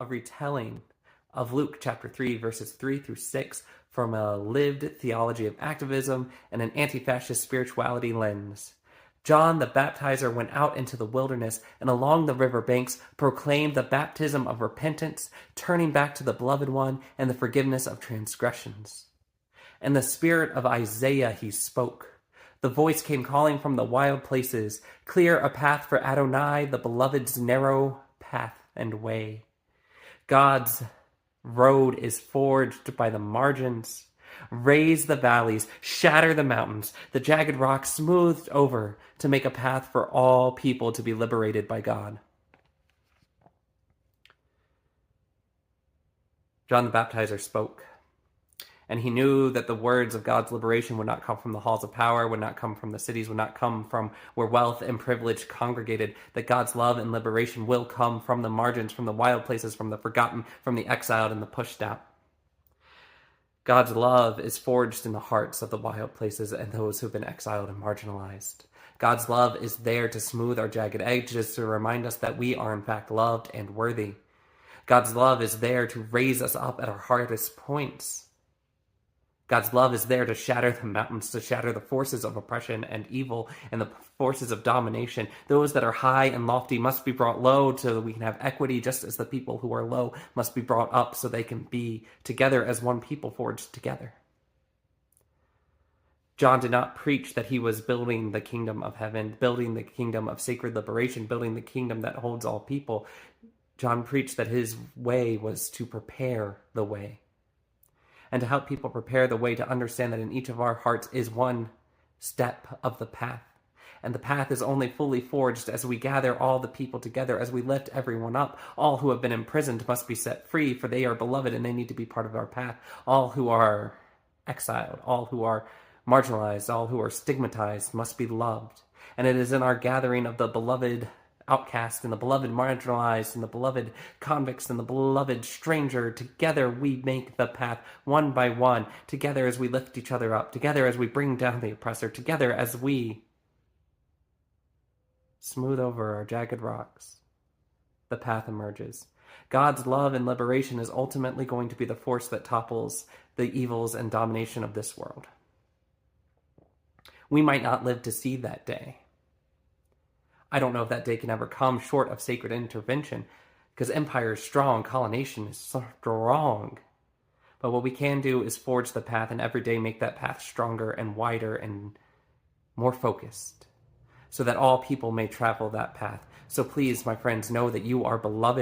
a retelling of Luke chapter 3, verses 3 through 6 from a lived theology of activism and an anti-fascist spirituality lens. John the Baptizer went out into the wilderness and along the riverbanks proclaimed the baptism of repentance, turning back to the beloved one and the forgiveness of transgressions. In the spirit of Isaiah he spoke. The voice came calling from the wild places, clear a path for Adonai, the beloved's narrow path and way. God's road is forged by the margins. Raise the valleys, shatter the mountains, the jagged rocks smoothed over to make a path for all people to be liberated by God. John the Baptizer spoke, and he knew that the words of God's liberation would not come from the halls of power, would not come from the cities, would not come from where wealth and privilege congregated, that God's love and liberation will come from the margins, from the wild places, from the forgotten, from the exiled and the pushed out. God's love is forged in the hearts of the wild places and those who've been exiled and marginalized. God's love is there to smooth our jagged edges, to remind us that we are in fact loved and worthy. God's love is there to raise us up at our hardest points. God's love is there to shatter the mountains, to shatter the forces of oppression and evil and the forces of domination. Those that are high and lofty must be brought low so that we can have equity, just as the people who are low must be brought up so they can be together as one people forged together. John did not preach that he was building the kingdom of heaven, building the kingdom of sacred liberation, building the kingdom that holds all people. John preached that his way was to prepare the way, and to help people prepare the way, to understand that in each of our hearts is one step of the path. And the path is only fully forged as we gather all the people together, as we lift everyone up. All who have been imprisoned must be set free, for they are beloved and they need to be part of our path. All who are exiled, all who are marginalized, all who are stigmatized must be loved. And it is in our gathering of the beloved outcast and the beloved marginalized and the beloved convicts and the beloved stranger, together we make the path one by one, together as we lift each other up, together as we bring down the oppressor, together as we smooth over our jagged rocks, the path emerges. God's love and liberation is ultimately going to be the force that topples the evils and domination of this world. We might not live to see that day. I don't know if that day can ever come short of sacred intervention, because empire is strong, colonization is strong. But what we can do is forge the path and every day make that path stronger and wider and more focused, so that all people may travel that path. So please, my friends, know that you are beloved.